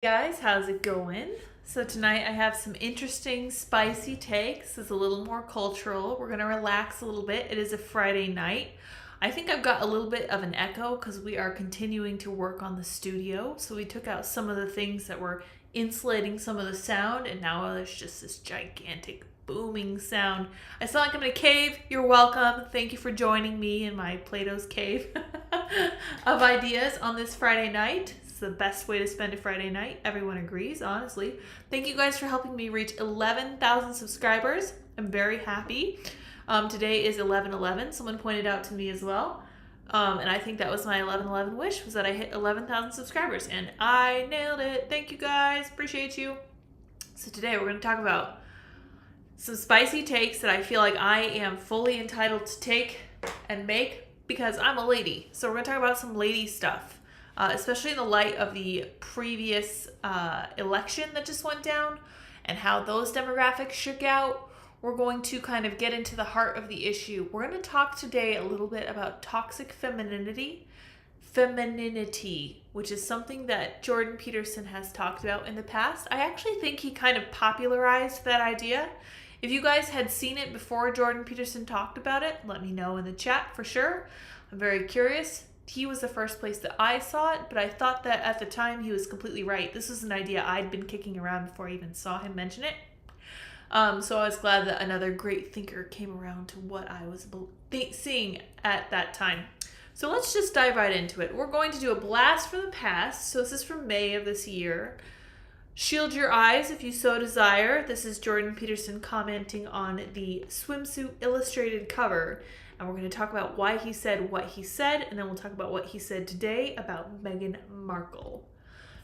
Guys, how's it going? So tonight I have some interesting spicy takes. It's a little more cultural. We're gonna relax a little bit. It is a Friday night. I think I've got a little bit of an echo because we are continuing to work on the studio. So we took out some of the things that were insulating some of the sound, and now there's just this gigantic booming sound. I sound like I'm in a cave. You're welcome. Thank you for joining me in my Plato's cave of ideas on this Friday night. The best way to spend a Friday night. Everyone agrees, honestly. Thank you guys for helping me reach 11,000 subscribers. I'm very happy. Today is 11/11. Someone pointed out to me as well. And I think that was my 11/11 wish, was that I hit 11,000 subscribers. And I nailed it. Thank you guys. Appreciate you. So today we're going to talk about some spicy takes that I feel like I am fully entitled to take and make because I'm a lady. So we're going to talk about some lady stuff. Especially in the light of the previous election that just went down and how those demographics shook out. We're going to kind of get into the heart of the issue. We're going to talk today a little bit about toxic femininity, which is something that Jordan Peterson has talked about in the past. I actually think he kind of popularized that idea. If you guys had seen it before Jordan Peterson talked about it, let me know in the chat for sure. I'm very curious. He was the first place that I saw it, but I thought that at the time he was completely right. This was an idea I'd been kicking around before I even saw him mention it. So I was glad that another great thinker came around to what I was seeing at that time. So let's just dive right into it. We're going to do a blast from the past. So this is from May of this year. Shield your eyes if you so desire. This is Jordan Peterson commenting on the swimsuit illustrated cover. And we're going to talk about why he said what he said, and then we'll talk about what he said today about Meghan Markle.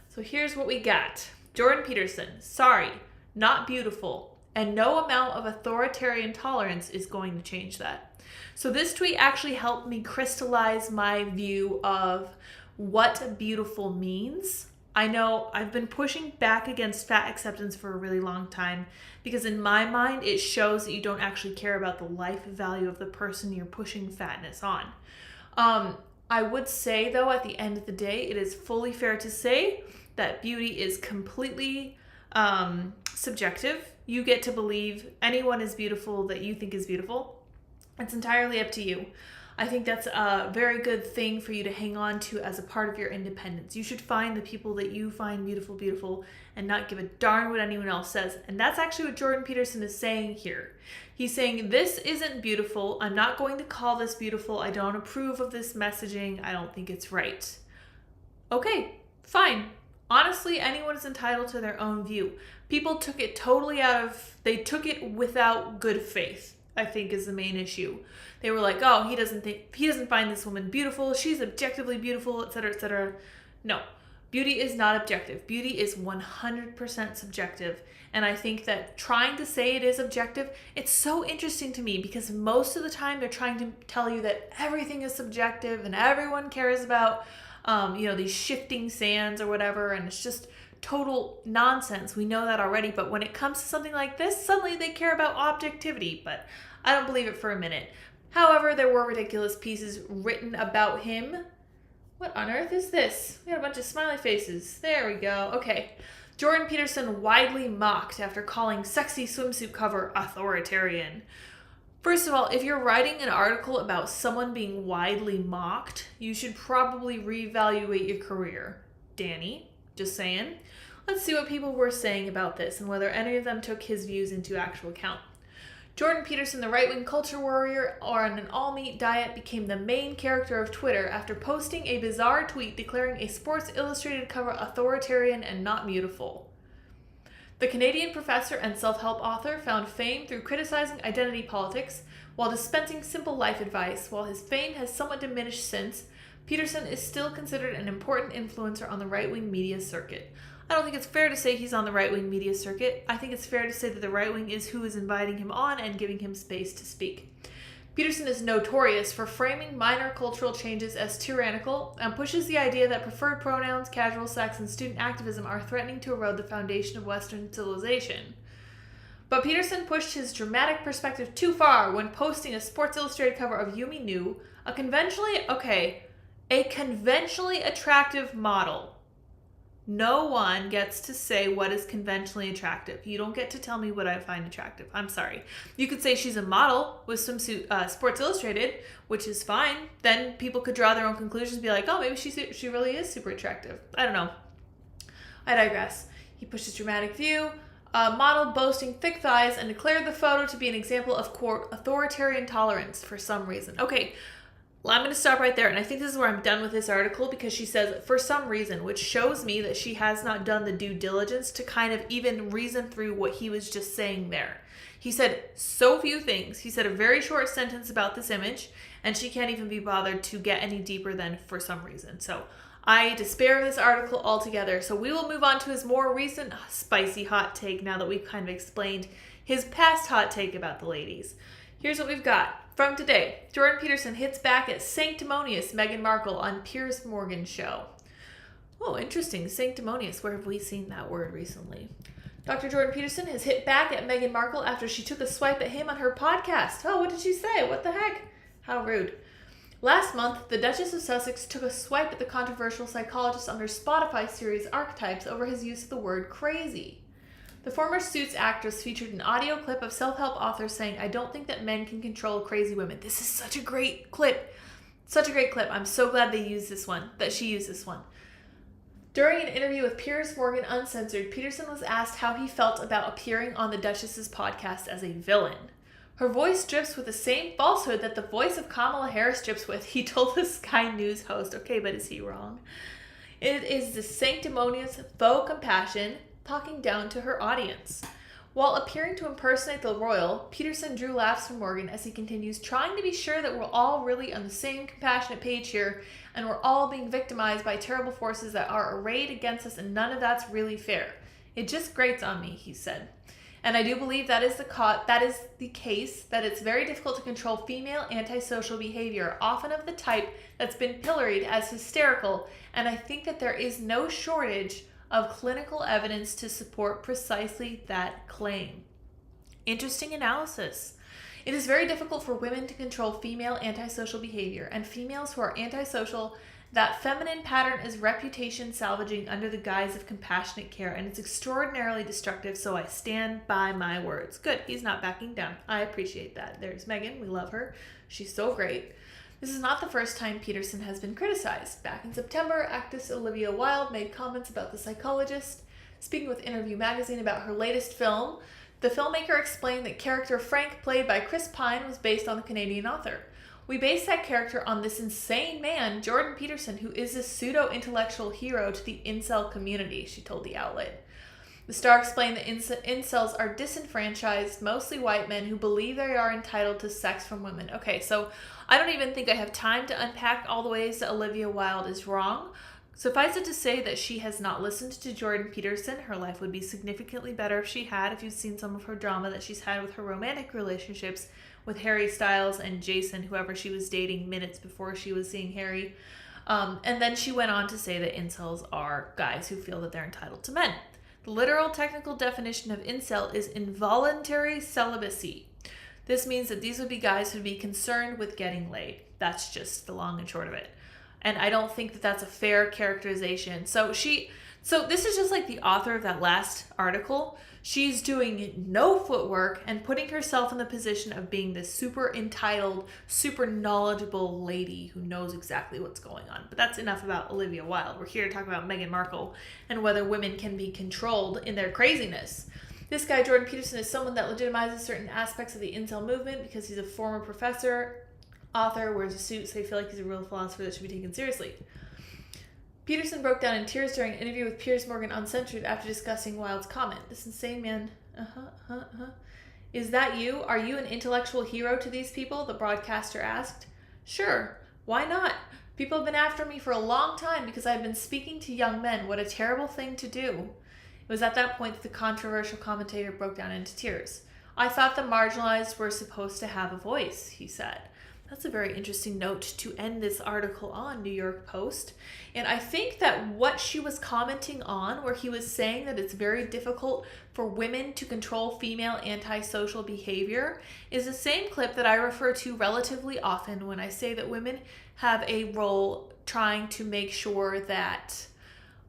So here's what we got. Jordan Peterson, sorry, not beautiful, and no amount of authoritarian tolerance is going to change that. So this tweet actually helped me crystallize my view of what beautiful means. I know I've been pushing back against fat acceptance for a really long time because in my mind, it shows that you don't actually care about the life value of the person you're pushing fatness on. I would say, though, at the end of the day, it is fully fair to say that beauty is completely subjective. You get to believe anyone is beautiful that you think is beautiful. It's entirely up to you. I think that's a very good thing for you to hang on to as a part of your independence. You should find the people that you find beautiful, and not give a darn what anyone else says. And that's actually what Jordan Peterson is saying here. He's saying, this isn't beautiful. I'm not going to call this beautiful. I don't approve of this messaging. I don't think it's right. Okay, fine. Honestly, anyone is entitled to their own view. People took it they took it without good faith, I think, is the main issue. They were like, oh, he doesn't find this woman beautiful. She's objectively beautiful, etc., etc. No, beauty is not objective. Beauty is 100% subjective. And I think that trying to say it is objective, it's so interesting to me because most of the time they're trying to tell you that everything is subjective and everyone cares about, these shifting sands or whatever. And it's just total nonsense. We know that already. But when it comes to something like this, suddenly they care about objectivity. But I don't believe it for a minute. However, there were ridiculous pieces written about him. What on earth is this? We got a bunch of smiley faces. There we go. Okay. Jordan Peterson widely mocked after calling sexy swimsuit cover authoritarian. First of all, if you're writing an article about someone being widely mocked, you should probably reevaluate your career. Danny, just saying. Let's see what people were saying about this and whether any of them took his views into actual account. Jordan Peterson, the right-wing culture warrior on an all-meat diet, became the main character of Twitter after posting a bizarre tweet declaring a Sports Illustrated cover authoritarian and not beautiful. The Canadian professor and self-help author found fame through criticizing identity politics while dispensing simple life advice. While his fame has somewhat diminished since, Peterson is still considered an important influencer on the right-wing media circuit. I don't think it's fair to say he's on the right-wing media circuit. I think it's fair to say that the right wing is who is inviting him on and giving him space to speak. Peterson is notorious for framing minor cultural changes as tyrannical and pushes the idea that preferred pronouns, casual sex, and student activism are threatening to erode the foundation of Western civilization. But Peterson pushed his dramatic perspective too far when posting a Sports Illustrated cover of Yumi Nu, a conventionally attractive model. No one gets to say what is conventionally attractive. You don't get to tell me what I find attractive. I'm sorry. You could say she's a model with swimsuit, Sports Illustrated, which is fine. Then people could draw their own conclusions and be like, oh, maybe she really is super attractive. I don't know. I digress. He pushed his dramatic view, model boasting thick thighs, and declared the photo to be an example of, quote, authoritarian tolerance for some reason. Okay, well, I'm going to stop right there, and I think this is where I'm done with this article, because she says, for some reason, which shows me that she has not done the due diligence to kind of even reason through what he was just saying there. He said so few things. He said a very short sentence about this image, and she can't even be bothered to get any deeper than for some reason. So I despair of this article altogether. So we will move on to his more recent spicy hot take now that we've kind of explained his past hot take about the ladies. Here's what we've got. From today, Jordan Peterson hits back at sanctimonious Meghan Markle on Piers Morgan's show. Oh, interesting. Sanctimonious. Where have we seen that word recently? Dr. Jordan Peterson has hit back at Meghan Markle after she took a swipe at him on her podcast. Oh, what did she say? What the heck? How rude. Last month, the Duchess of Sussex took a swipe at the controversial psychologist on her Spotify series Archetypes over his use of the word crazy. The former Suits actress featured an audio clip of self-help authors saying, I don't think that men can control crazy women. This is such a great clip. Such a great clip. I'm so glad they used this one, that she used this one. During an interview with Piers Morgan Uncensored, Peterson was asked how he felt about appearing on the Duchess's podcast as a villain. Her voice drips with the same falsehood that the voice of Kamala Harris drips with, he told the Sky News host. Okay, but is he wrong? It is the sanctimonious faux compassion talking down to her audience. While appearing to impersonate the royal, Peterson drew laughs from Morgan as he continues, trying to be sure that we're all really on the same compassionate page here, and we're all being victimized by terrible forces that are arrayed against us, and none of that's really fair. It just grates on me, he said. And I do believe that is the case, that it's very difficult to control female antisocial behavior, often of the type that's been pilloried as hysterical, and I think that there is no shortage of clinical evidence to support precisely that claim. Interesting analysis. It is very difficult for women to control female antisocial behavior, and females who are antisocial, that feminine pattern is reputation salvaging under the guise of compassionate care, and it's extraordinarily destructive, so I stand by my words. Good, he's not backing down. I appreciate that. There's Meghan, we love her. She's so great. This is not the first time Peterson has been criticized. Back in September, actress Olivia Wilde made comments about the psychologist. Speaking with Interview magazine about her latest film, the filmmaker explained that character Frank, played by Chris Pine, was based on the Canadian author. We based that character on this insane man, Jordan Peterson, who is a pseudo-intellectual hero to the incel community, she told the outlet. The star explained that incels are disenfranchised, mostly white men who believe they are entitled to sex from women. Okay, so I don't even think I have time to unpack all the ways that Olivia Wilde is wrong. Suffice it to say that she has not listened to Jordan Peterson. Her life would be significantly better if she had, if you've seen some of her drama that she's had with her romantic relationships with Harry Styles and Jason, whoever she was dating minutes before she was seeing Harry. And then she went on to say that incels are guys who feel that they're entitled to men. The literal technical definition of incel is involuntary celibacy. This means that these would be guys who would be concerned with getting laid. That's just the long and short of it. And I don't think that that's a fair characterization. So this is just like the author of that last article. She's doing no footwork and putting herself in the position of being this super entitled, super knowledgeable lady who knows exactly what's going on. But that's enough about Olivia Wilde. We're here to talk about Meghan Markle and whether women can be controlled in their craziness. This guy, Jordan Peterson, is someone that legitimizes certain aspects of the incel movement because he's a former professor, author, wears a suit, so I feel like he's a real philosopher that should be taken seriously. Peterson broke down in tears during an interview with Piers Morgan Uncensored after discussing Wilde's comment. This insane man, Is that you? Are you an intellectual hero to these people? The broadcaster asked. Sure. Why not? People have been after me for a long time because I've been speaking to young men. What a terrible thing to do. It was at that point that the controversial commentator broke down into tears. I thought the marginalized were supposed to have a voice, he said. That's a very interesting note to end this article on, New York Post. And I think that what she was commenting on, where he was saying that it's very difficult for women to control female antisocial behavior, is the same clip that I refer to relatively often when I say that women have a role trying to make sure that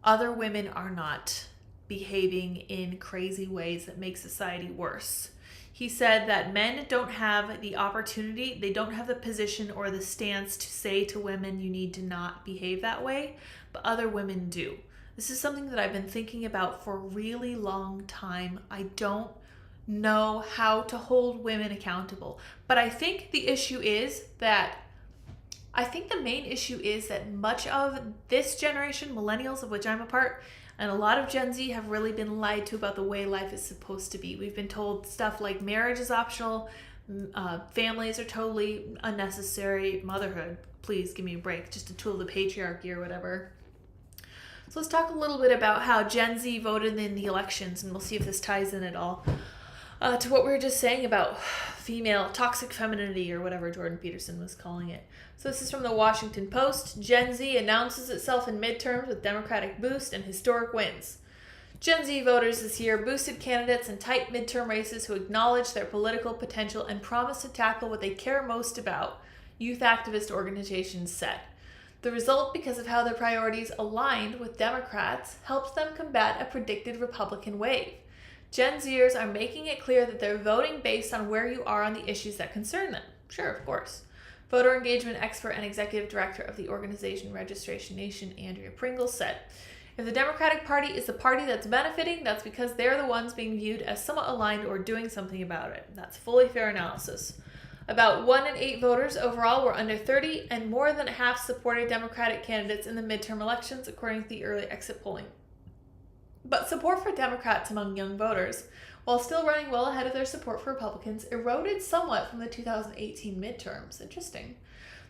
other women are not behaving in crazy ways that make society worse. He said that men don't have the opportunity, they don't have the position or the stance to say to women, you need to not behave that way, but other women do. This is something that I've been thinking about for a really long time. I don't know how to hold women accountable, but I think the main issue is that much of this generation, millennials, of which I'm a part, and a lot of Gen Z have really been lied to about the way life is supposed to be. We've been told stuff like marriage is optional, families are totally unnecessary, motherhood, please give me a break, just a tool of the patriarchy or whatever. So let's talk a little bit about how Gen Z voted in the elections, and we'll see if this ties in at all to what we were just saying about female toxic femininity, or whatever Jordan Peterson was calling it. So this is from the Washington Post. Gen Z announces itself in midterms with Democratic boost and historic wins. Gen Z voters this year boosted candidates in tight midterm races who acknowledge their political potential and promise to tackle what they care most about, youth activist organizations said. The result, because of how their priorities aligned with Democrats, helps them combat a predicted Republican wave. Gen Zers are making it clear that they're voting based on where you are on the issues that concern them. Sure, of course. Voter engagement expert and executive director of the organization Registration Nation, Andrea Pringle, said, if the Democratic Party is the party that's benefiting, that's because they're the ones being viewed as somewhat aligned or doing something about it. That's fully fair analysis. About 1 in 8 voters overall were under 30, and more than half supported Democratic candidates in the midterm elections, according to the early exit polling. But support for Democrats among young voters, while still running well ahead of their support for Republicans, eroded somewhat from the 2018 midterms. Interesting.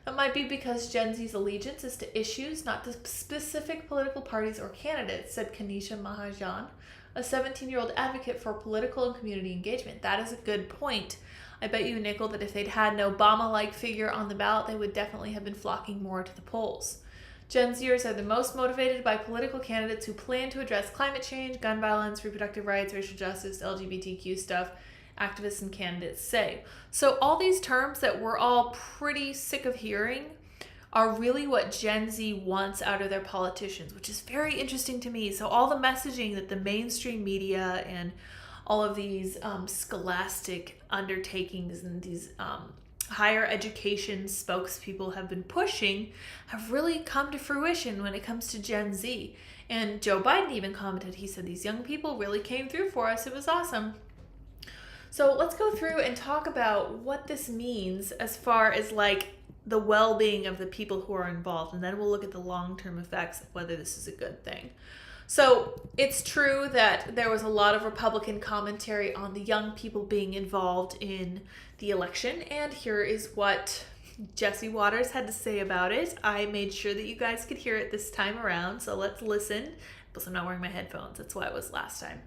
That might be because Gen Z's allegiance is to issues, not to specific political parties or candidates, said Kanisha Mahajan, a 17-year-old advocate for political and community engagement. That is a good point. I bet you a nickel that if they'd had an Obama-like figure on the ballot, they would definitely have been flocking more to the polls. Gen Zers are the most motivated by political candidates who plan to address climate change, gun violence, reproductive rights, racial justice, LGBTQ stuff, activists and candidates say. So all these terms that we're all pretty sick of hearing are really what Gen Z wants out of their politicians, which is very interesting to me. So all the messaging that the mainstream media and all of these scholastic undertakings and these higher education spokespeople have been pushing have really come to fruition when it comes to Gen Z. And Joe Biden even commented, he said, these young people really came through for us. It was awesome. So let's go through and talk about what this means as far as like the well-being of the people who are involved. And then we'll look at the long-term effects of whether this is a good thing. So it's true that there was a lot of Republican commentary on the young people being involved in the election, and here is what Jesse Waters had to say about it. I made sure that you guys could hear it this time around, so let's listen. Plus, I'm not wearing my headphones. That's why it was last time.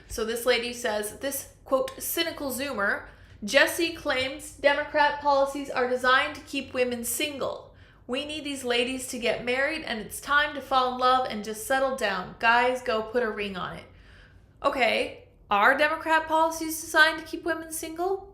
So this lady says, this, quote, cynical Zoomer, Jesse claims Democrat policies are designed to keep women single. We need these ladies to get married, and it's time to fall in love and just settle down. Guys, go put a ring on it. Okay, are Democrat policies designed to keep women single?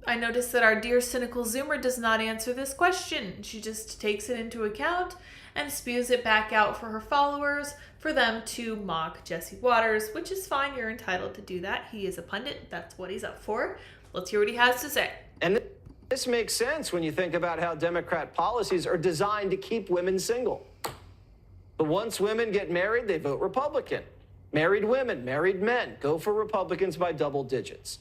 I noticed that our dear cynical Zoomer does not answer this question. She just takes it into account and spews it back out for her followers for them to mock Jesse Waters, which is fine. You're entitled to do that. He is a pundit. That's what he's up for. Let's hear what he has to say. And this makes sense when you think about how Democrat policies are designed to keep women single. But once women get married, they vote Republican. Married women, married men go for Republicans by double digits.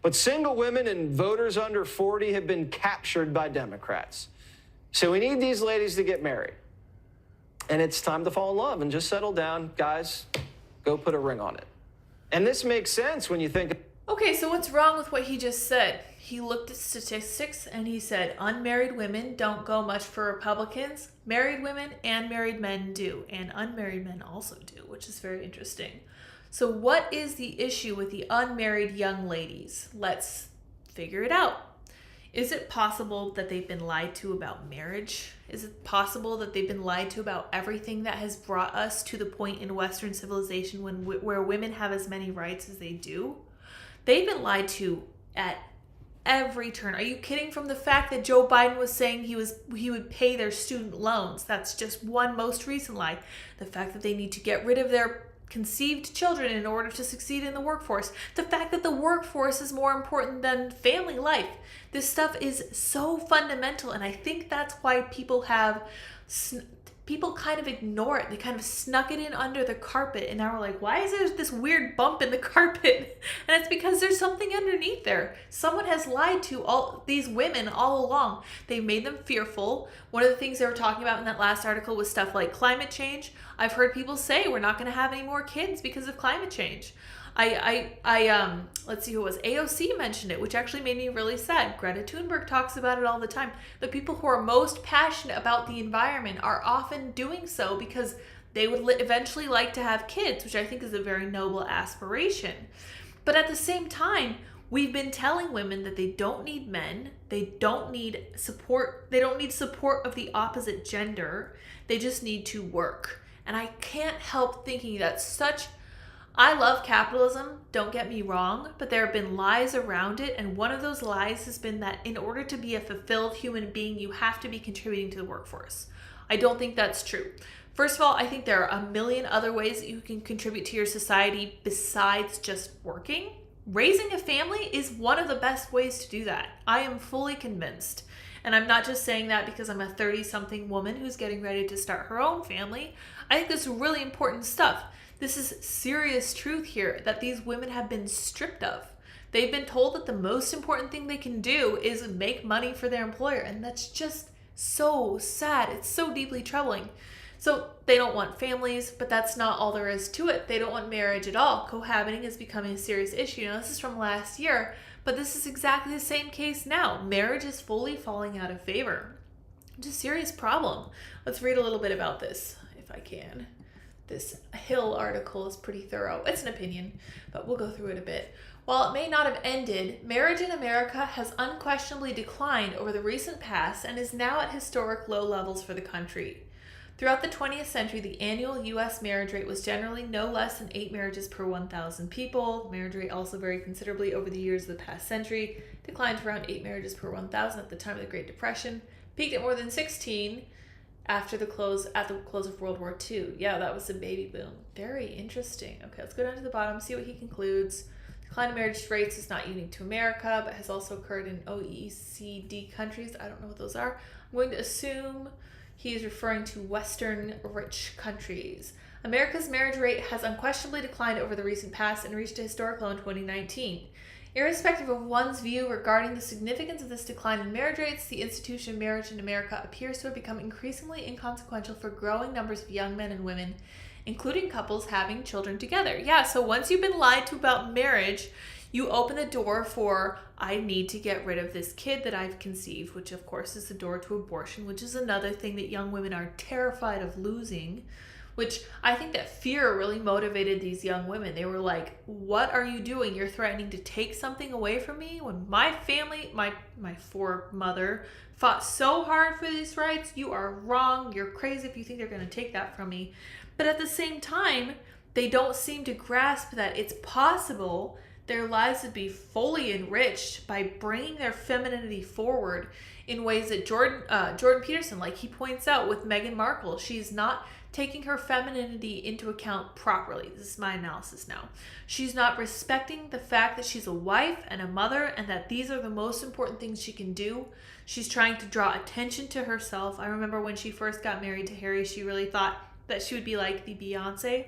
But single women and voters under 40 have been captured by Democrats. So we need these ladies to get married. And it's time to fall in love and just settle down. Guys, go put a ring on it. And this makes sense when you think... Okay, so what's wrong with what he just said? He looked at statistics and he said unmarried women don't go much for Republicans. Married women and married men do. And unmarried men also do, which is very interesting. So what is the issue with the unmarried young ladies? Let's figure it out. Is it possible that they've been lied to about marriage? Is it possible that they've been lied to about everything that has brought us to the point in Western civilization where women have as many rights as they do? They've been lied to at every turn. Are you kidding? From the fact that Joe Biden was saying he would pay their student loans. That's just one most recent lie. The fact that they need to get rid of their conceived children in order to succeed in the workforce. The fact that the workforce is more important than family life. This stuff is so fundamental, and I think that's why people kind of ignore it. They kind of snuck it in under the carpet, and now we're like, why is there this weird bump in the carpet? And it's because there's something underneath there. Someone has lied to all these women all along. They made them fearful. One of the things they were talking about in that last article was stuff like climate change. I've heard people say we're not going to have any more kids because of climate change. Let's see who it was. AOC mentioned it, which actually made me really sad. Greta Thunberg talks about it all the time. The people who are most passionate about the environment are often doing so because they would eventually like to have kids, which I think is a very noble aspiration. But at the same time, we've been telling women that they don't need men, they don't need support of the opposite gender, they just need to work. And I can't help thinking I love capitalism, don't get me wrong, but there have been lies around it, and one of those lies has been that in order to be a fulfilled human being, you have to be contributing to the workforce. I don't think that's true. First of all, I think there are a million other ways that you can contribute to your society besides just working. Raising a family is one of the best ways to do that. I am fully convinced. And I'm not just saying that because I'm a 30-something woman who's getting ready to start her own family. I think this is really important stuff. This is serious truth here that these women have been stripped of. They've been told that the most important thing they can do is make money for their employer, and that's just so sad. It's so deeply troubling. So they don't want families, but that's not all there is to it. They don't want marriage at all. Cohabiting is becoming a serious issue. Now, this is from last year, but this is exactly the same case now. Marriage is fully falling out of favor. It's a serious problem. Let's read a little bit about this, if I can. This Hill article is pretty thorough. It's an opinion, but we'll go through it a bit. While it may not have ended, marriage in America has unquestionably declined over the recent past and is now at historic low levels for the country. Throughout the 20th century, the annual U.S. marriage rate was generally no less than 8 marriages per 1,000 people. The marriage rate also varied considerably over the years of the past century, declined to around 8 marriages per 1,000 at the time of the Great Depression, peaked at more than 16 at the close of World War II. Yeah, that was a baby boom. Very interesting. Okay, let's go down to the bottom, see what he concludes. Decline in marriage rates is not unique to America, but has also occurred in OECD countries. I don't know what those are. I'm going to assume he is referring to Western rich countries. America's marriage rate has unquestionably declined over the recent past and reached a historic low in 2019. Irrespective of one's view regarding the significance of this decline in marriage rates, the institution of marriage in America appears to have become increasingly inconsequential for growing numbers of young men and women, including couples having children together. Yeah, so once you've been lied to about marriage, you open the door for, I need to get rid of this kid that I've conceived, which of course is the door to abortion, which is another thing that young women are terrified of losing, which I think that fear really motivated these young women. They were like, what are you doing? You're threatening to take something away from me? When my family, my foremother fought so hard for these rights, you are wrong. You're crazy if you think they're going to take that from me. But at the same time, they don't seem to grasp that it's possible their lives would be fully enriched by bringing their femininity forward in ways that Jordan Peterson, like he points out with Meghan Markle, she's not taking her femininity into account properly. This is my analysis now. She's not respecting the fact that she's a wife and a mother and that these are the most important things she can do. She's trying to draw attention to herself. I remember when she first got married to Harry, she really thought that she would be like the Beyonce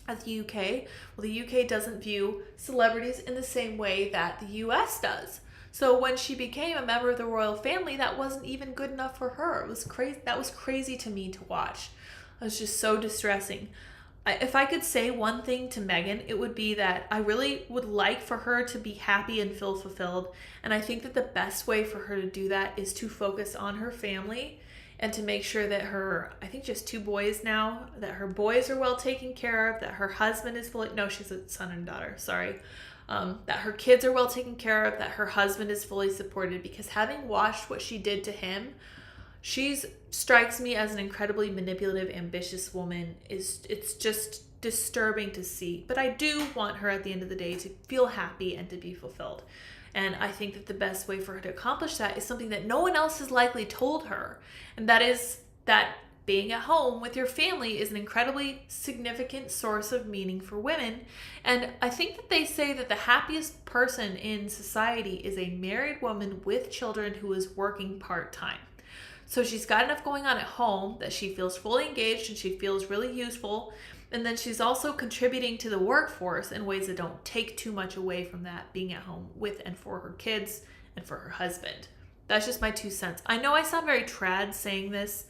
of the UK. Well, the UK doesn't view celebrities in the same way that the US does. So when she became a member of the royal family, that wasn't even good enough for her. It was crazy. That was crazy to me to watch. It was just so distressing. If I could say one thing to Meghan, it would be that I really would like for her to be happy and feel fulfilled. And I think that the best way for her to do that is to focus on her family and to make sure that I think just 2 boys now, that her boys are well taken care of, that her husband is she's a son and daughter, sorry. That her kids are well taken care of, that her husband is fully supported, because having watched what she did to him, strikes me as an incredibly manipulative, ambitious woman. It's just disturbing to see. But I do want her at the end of the day to feel happy and to be fulfilled. And I think that the best way for her to accomplish that is something that no one else has likely told her. And that is that being at home with your family is an incredibly significant source of meaning for women. And I think that they say that the happiest person in society is a married woman with children who is working part-time. So she's got enough going on at home that she feels fully engaged and she feels really useful. And then she's also contributing to the workforce in ways that don't take too much away from that, being at home with and for her kids and for her husband. That's just my 2 cents. I know I sound very trad saying this.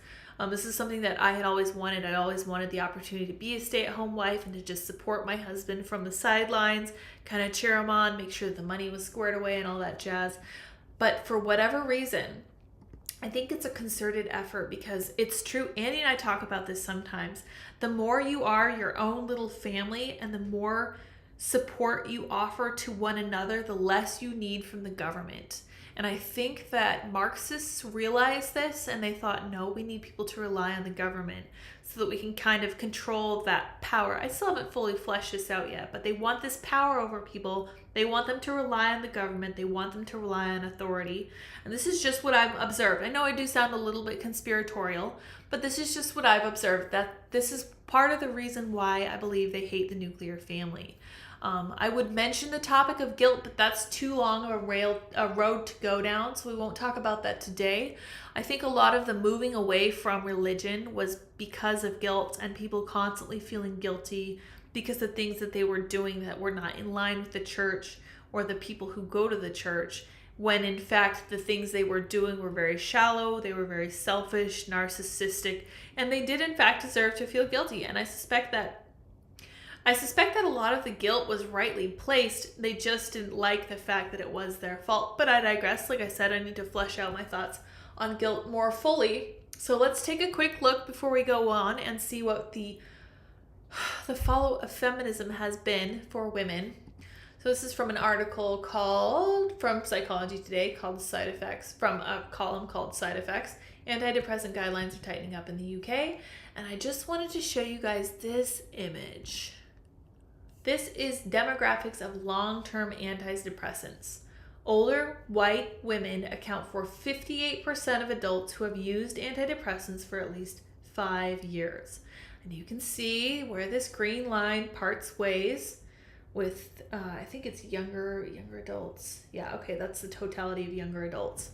This is something that I had always wanted. I always wanted the opportunity to be a stay-at-home wife and to just support my husband from the sidelines, kind of cheer him on, make sure that the money was squared away and all that jazz. But for whatever reason, I think it's a concerted effort, because it's true. Andy and I talk about this sometimes. The more you are your own little family and the more support you offer to one another, the less you need from the government. And I think that Marxists realized this and they thought, no, we need people to rely on the government so that we can kind of control that power. I still haven't fully fleshed this out yet, but they want this power over people. They want them to rely on the government. They want them to rely on authority. And this is just what I've observed. I know I do sound a little bit conspiratorial, but this is just what I've observed, that this is part of the reason why I believe they hate the nuclear family. I would mention the topic of guilt, but that's too long of a road to go down, so we won't talk about that today. I think a lot of the moving away from religion was because of guilt and people constantly feeling guilty because the things that they were doing that were not in line with the church or the people who go to the church, when in fact the things they were doing were very shallow, they were very selfish, narcissistic, and they did in fact deserve to feel guilty. And I suspect that a lot of the guilt was rightly placed. They just didn't like the fact that it was their fault. But I digress. Like I said, I need to flesh out my thoughts on guilt more fully. So let's take a quick look before we go on and see what the follow of feminism has been for women. So this is from an article from Psychology Today called Side Effects, from a column called Side Effects. Antidepressant guidelines are tightening up in the UK. And I just wanted to show you guys this image. This is demographics of long-term antidepressants. Older white women account for 58% of adults who have used antidepressants for at least 5 years. And you can see where this green line parts ways with, I think it's younger adults. Yeah, okay, that's the totality of younger adults.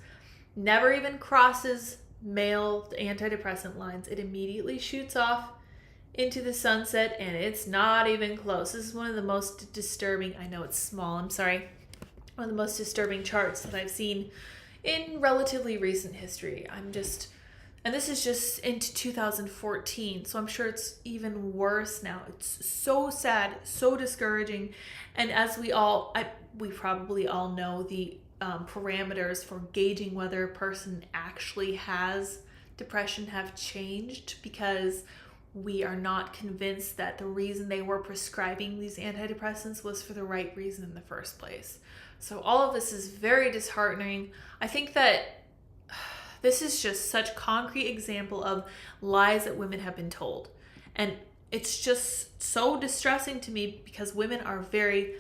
Never even crosses male antidepressant lines. It immediately shoots off into the sunset, and it's not even close. This is one of the most disturbing, I know it's small, I'm sorry, one of the most disturbing charts that I've seen in relatively recent history. And this is just into 2014, so I'm sure it's even worse now. It's so sad, so discouraging, and as we probably all know, the parameters for gauging whether a person actually has depression have changed, because we are not convinced that the reason they were prescribing these antidepressants was for the right reason in the first place. So all of this is very disheartening. I think that this is just such concrete example of lies that women have been told. And it's just so distressing to me, because women are very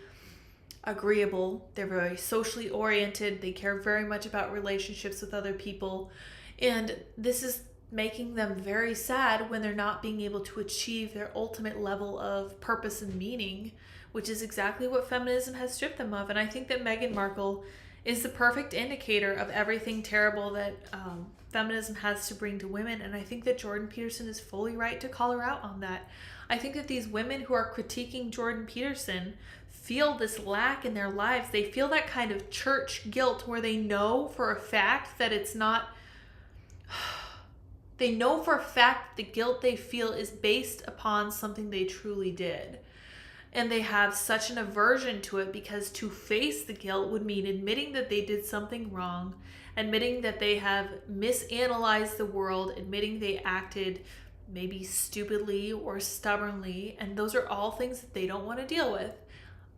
agreeable. They're very socially oriented. They care very much about relationships with other people. And this is making them very sad when they're not being able to achieve their ultimate level of purpose and meaning, which is exactly what feminism has stripped them of. And I think that Meghan Markle is the perfect indicator of everything terrible that feminism has to bring to women. And I think that Jordan Peterson is fully right to call her out on that. I think that these women who are critiquing Jordan Peterson feel this lack in their lives. They feel that kind of church guilt where they know for a fact that it's not... They know for a fact the guilt they feel is based upon something they truly did. And they have such an aversion to it, because to face the guilt would mean admitting that they did something wrong, admitting that they have misanalyzed the world, admitting they acted maybe stupidly or stubbornly. And those are all things that they don't want to deal with.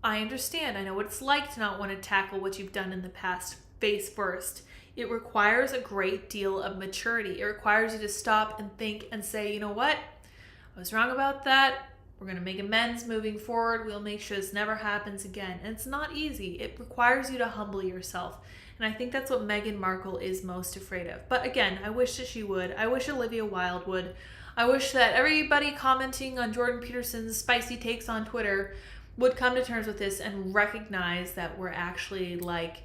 I understand. I know what it's like to not want to tackle what you've done in the past face first. It requires a great deal of maturity. It requires you to stop and think and say, you know what? I was wrong about that. We're going to make amends moving forward. We'll make sure this never happens again. And it's not easy. It requires you to humble yourself. And I think that's what Meghan Markle is most afraid of. But again, I wish that she would. I wish Olivia Wilde would. I wish that everybody commenting on Jordan Peterson's spicy takes on Twitter would come to terms with this and recognize that we're actually like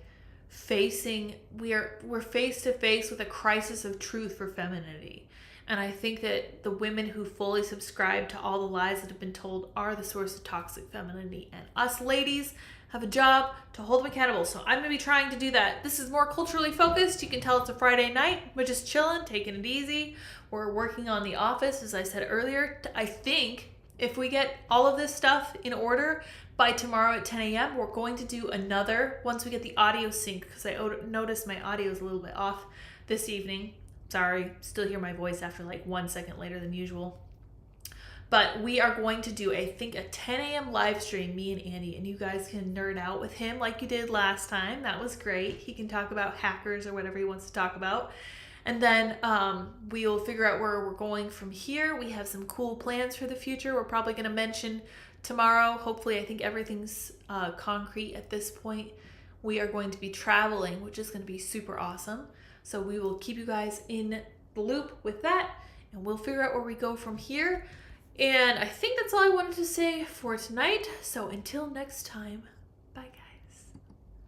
we're face to face with a crisis of truth for femininity. And I think that the women who fully subscribe to all the lies that have been told are the source of toxic femininity. And us ladies have a job to hold them accountable. So I'm going to be trying to do that. This is more culturally focused. You can tell it's a Friday night. We're just chilling, taking it easy. We're working on The Office, as I said earlier. I think if we get all of this stuff in order by tomorrow at 10 a.m., we're going to do another, once we get the audio sync, because I noticed my audio is a little bit off this evening. Sorry, still hear my voice after like 1 second later than usual. But we are going to do, I think, a 10 a.m. live stream, me and Andy, and you guys can nerd out with him like you did last time. That was great. He can talk about hackers or whatever he wants to talk about. And then we'll figure out where we're going from here. We have some cool plans for the future. We're probably going to mention tomorrow. Hopefully, I think everything's concrete at this point. We are going to be traveling, which is going to be super awesome. So we will keep you guys in the loop with that, and we'll figure out where we go from here. And I think that's all I wanted to say for tonight. So until next time.